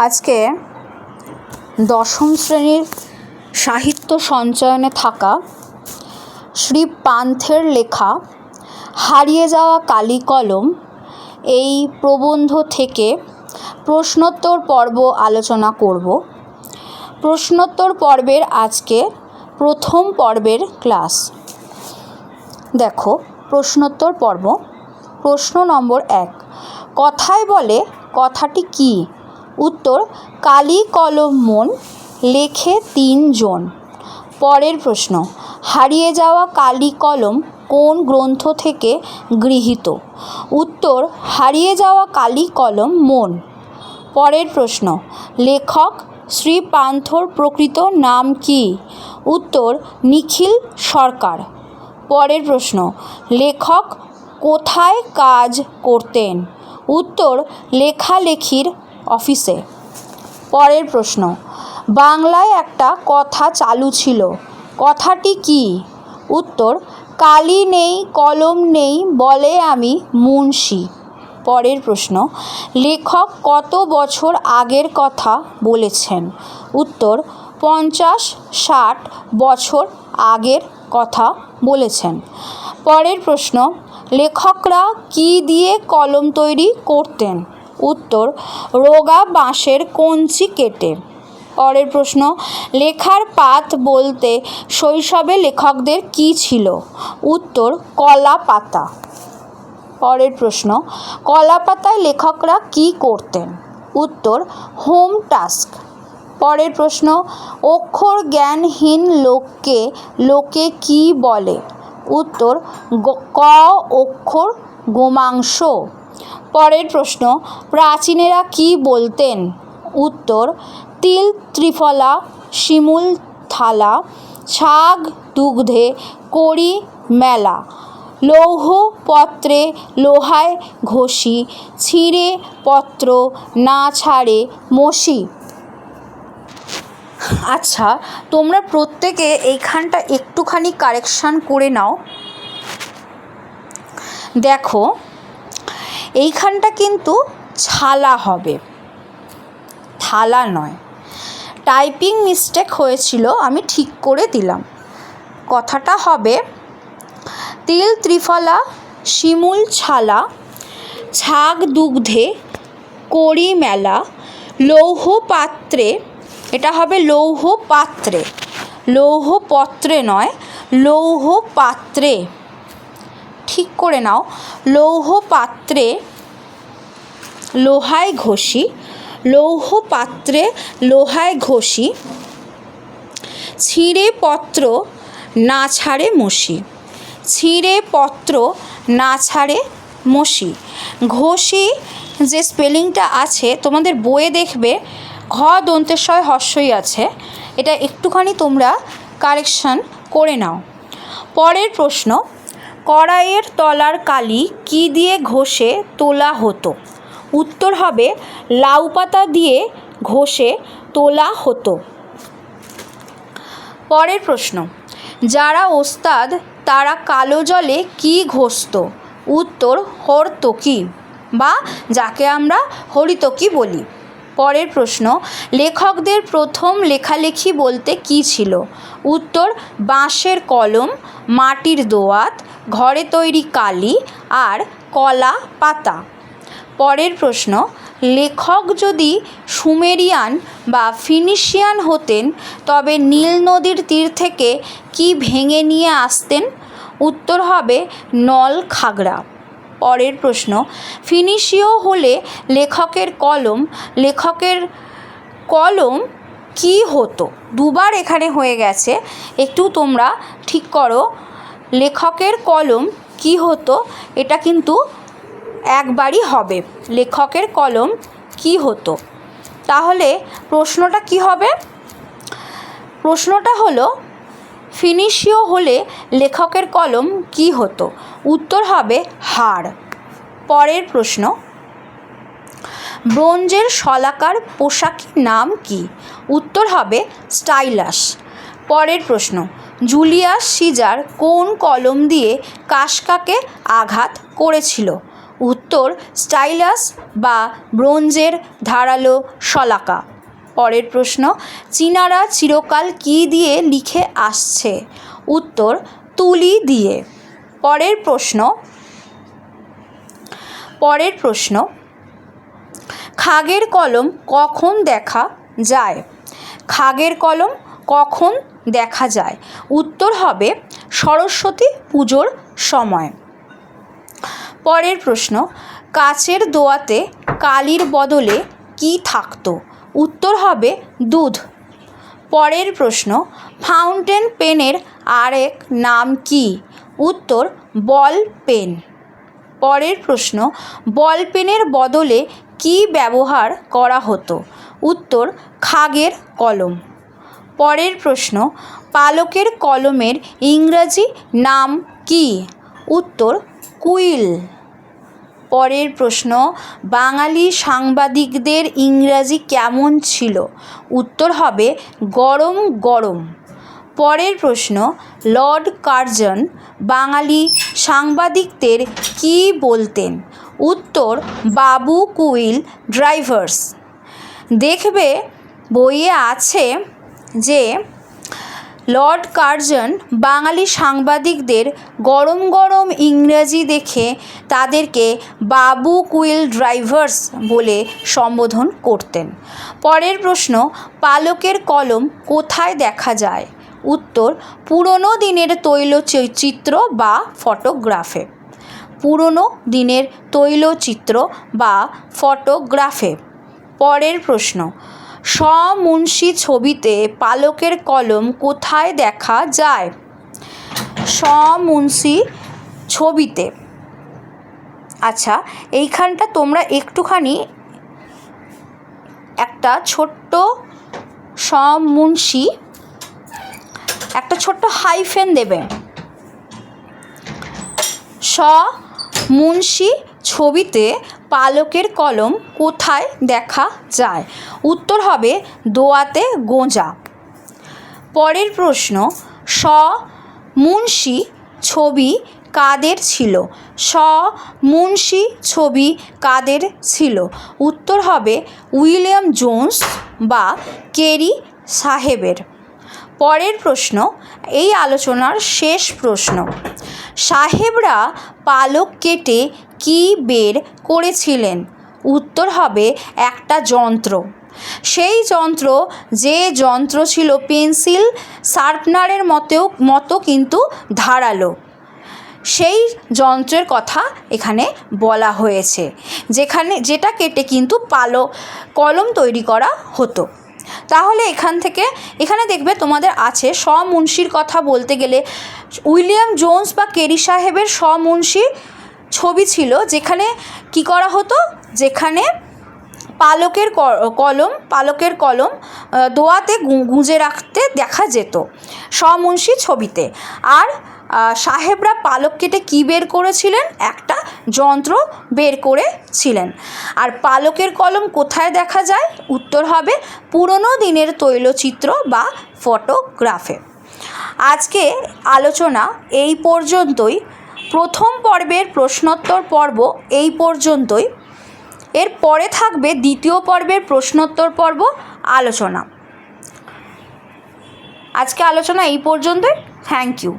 আজকে দশম শ্রেণীর সাহিত্য সঞ্চয়নে থাকা শ্রী পান্থের লেখা হারিয়ে যাওয়া কালি কলম এই প্রবন্ধ থেকে প্রশ্নোত্তর পর্ব আলোচনা করব। প্রশ্নোত্তর পর্বের আজকে প্রথম পর্বের ক্লাস। দেখো প্রশ্নোত্তর পর্ব। প্রশ্ন নম্বর 1, কথায় বলে কথাটি কি? উত্তর, কালি কলম মন, লেখে 3 জন। পরের প্রশ্ন, হারিয়ে যাওয়া কালি কলম কোন গ্রন্থ থেকে গৃহীত? উত্তর, হারিয়ে যাওয়া কালি কলম মন। পরের প্রশ্ন, লেখক শ্রী পান্থর প্রকৃত নাম কি? উত্তর, নিখিল সরকার। পরের প্রশ্ন, লেখক কোথায় কাজ করতেন? উত্তর, লেখালেখির অফিসে। পরের প্রশ্ন, বাংলায় একটা কথা চালু ছিল, কথাটি কি? উত্তর, কালি নেই কলম নেই বলে আমি মুন্সি। পরের প্রশ্ন, লেখক কত বছর আগের কথা বলেছেন? উত্তর, 50-60 বছর আগের কথা বলেছেন। পরের প্রশ্ন, লেখকরা কি দিয়ে কলম তৈরি করতেন? উত্তর, রোগা বাঁশের কঞ্চি কেটে। পরের প্রশ্ন, লেখার পাত বলতে শৈশবে লেখকদের কি ছিল? উত্তর, কলা পাতা। পরের প্রশ্ন, কলা পাতায় লেখকরা কি করতেন? উত্তর, হোম টাস্ক। পরের প্রশ্ন, অক্ষর জ্ঞানহীন লোককে লোকে কি বলে? উত্তর, ক অক্ষর গোমাংস। পরের প্রশ্ন, প্রাচীনেরা কি বলতেন? উত্তর, তিল ত্রিফলা শিমুল থালা, ছাগ দুগ্ধে করি মেলা, লৌহ পত্রে লোহায় ঘষি, ছিঁড়ে পত্র না ছাড়ে মসি। আচ্ছা, তোমরা প্রত্যেকে এইখানটা একটুখানি কারেকশান করে নাও। দেখো এইখানটা কিন্তু ছালা হবে, থালা নয়। টাইপিং মিস্টেক হয়েছিল, আমি ঠিক করে দিলাম। কথাটা হবে তিল ত্রিফলা শিমুল ছালা, ছাগ দুগ্ধে করি মেলা, লৌহ পাত্রে, এটা হবে লৌহ পাত্রে, লৌহ পত্রে নয়, লৌহ পাত্রে। ঠিক করে নাও। লৌহ পাত্রে লোহায় ঘষি, লৌহ পাত্রে লোহায় ঘষি, ছিঁড়ে পত্র না ছাড়ে মসি, ছিঁড়ে পত্র না ছাড়ে মসি। ঘষি যে স্পেলিংটা আছে তোমাদের বইয়ে দেখবে ঘ দন্তেশ্বয় হস্যই আছে, এটা একটুখানি তোমরা কারেকশান করে নাও। পরের প্রশ্ন, কড়াইয়ের তলার কালি কি দিয়ে ঘষে তোলা হতো? উত্তর হবে, লাউ পাতা দিয়ে ঘষে তোলা হতো। পরের প্রশ্ন, যারা ওস্তাদ তারা কালো জলে কি ঘষত? উত্তর, হরতকি বা যাকে আমরা হরিতকি বলি। পরের প্রশ্ন, লেখকদের প্রথম লেখালেখি বলতে কি ছিল? উত্তর, বাঁশের কলম, মাটির দোয়াত, ঘরে তৈরি কালি আর কলা পাতা। পরের প্রশ্ন, লেখক যদি সুমেরিয়ান বা ফিনিশিয়ান হতেন তবে নীল নদীর তীর থেকে কি ভেঙে নিয়ে আসতেন? উত্তর হবে, নল খাগড়া। পরের প্রশ্ন, ফিনিশীয় হলে লেখকের কলম কি হতো? দুবার এখানে হয়ে গেছে, একটু তোমরা ঠিক করো। লেখকের কলম কি হতো, এটা কিন্তু একবারই হবে। লেখকের কলম কি হতো? তাহলে প্রশ্নটা কি হবে? প্রশ্নটা হলো, ফিনিশীয় হলে লেখকের কলম কি হতো? উত্তর হবে হাড়। পরের প্রশ্ন, ব্রোঞ্জের শলাকার পোশাকের নাম কি? উত্তর হবে স্টাইলাস। পরের প্রশ্ন, জুলিয়াস সিজার কোন কলম দিয়ে কাসকাকে আঘাত করেছিল? উত্তর স্টাইলাস বা ব্রোঞ্জের ধারালো শলাকা। পরের প্রশ্ন, চীনারা চিরকাল কী দিয়ে লিখে আসছে? উত্তর তুলি দিয়ে। পরের প্রশ্ন, খাগের কলম কখন দেখা যায়? খাগের কলম কখন দেখা যায়? উত্তর হবে সরস্বতী পুজোর সময়। পরের প্রশ্ন, কাচের দোয়াতে কালির বদলে কি থাকতো? উত্তর হবে দুধ। পরের প্রশ্ন, ফাউন্টেন পেনের আরেক নাম কি? উত্তর বল পেন। পরের প্রশ্ন, বল পেনের বদলে কি ব্যবহার করা হতো? উত্তর খাগের কলম। পরের প্রশ্ন, পালকের কলমের ইংরাজি নাম কি? উত্তর কুইল। পরের প্রশ্ন, বাঙালি সাংবাদিকদের ইংরাজি কেমন ছিল? উত্তর হবে গরম গরম। পরের প্রশ্ন, লর্ড কার্জন বাঙালি সাংবাদিকদের কী বলতেন? উত্তর বাবু কুইল ড্রাইভার্স। দেখবে বইয়ে আছে যে লর্ড কার্জন বাঙালি সাংবাদিকদের গরম গরম ইংরাজি দেখে তাদেরকে বাবু কুইল ড্রাইভার্স বলে সম্বোধন করতেন। পরের প্রশ্ন, পালকের কলম কোথায় দেখা যায়? উত্তর পুরনো দিনের তৈলচিত্র বা ফটোগ্রাফে। পুরনো দিনের তৈলচিত্র বা ফটোগ্রাফে। পরের প্রশ্ন, স-মুন্সী ছবিতে পালকের কলম কোথায় দেখা যায়? স-মুন্সী ছবিতে। আচ্ছা, এইখানটা তোমরা একটুখানি একটা ছোট্ট স-মুন্সী একটা ছোট্ট হাইফেন দেবে। স-মুন্সী ছবিতে পালকের কলম কোথায় দেখা যায়? উত্তর হবে দোয়াতে গোঁজা। পরের প্রশ্ন, স-মুন্সী ছবি কাদের ছিল? স-মুন্সী ছবি কাদের ছিল? উত্তর হবে উইলিয়াম জোন্স বা কেরি সাহেবের। পরের প্রশ্ন, এই আলোচনার শেষ প্রশ্ন, সাহেবরা পালক কেটে কি বের করেছিলেন? উত্তর হবে একটা যন্ত্র। সেই যন্ত্র ছিল পেন্সিল শার্পনারের মতো কিন্তু ধারালো। সেই যন্ত্রের কথা এখানে বলা হয়েছে, যেটা কেটে কিন্তু কলম তৈরি করা হতো। তাহলে এখানে দেখবে তোমাদের আছে স-মুন্সীর কথা বলতে গেলে উইলিয়াম জোন্স বা কেরি সাহেবের স-মুন্সী ছবি ছিল, যেখানে কি করা হতো, যেখানে পালকের কলম দোয়াতে গুঁজে রাখতে দেখা যেত স-মুন্সী ছবিতে। আর সাহেবরা পালক কেটে কী বের করেছিলেন? একটা যন্ত্র বের করেছিলেন। আর পালকের কলম কোথায় দেখা যায়? উত্তর হবে পুরনো দিনের তৈলচিত্র বা ফটোগ্রাফে। আজকে আলোচনা এই পর্যন্তই। প্রথম পর্বের প্রশ্নোত্তর পর্ব এই পর্যন্তই। এর পরে থাকবে দ্বিতীয় পর্বের প্রশ্নোত্তর পর্ব আলোচনা। আজকে আলোচনা এই পর্যন্তই। Thank you.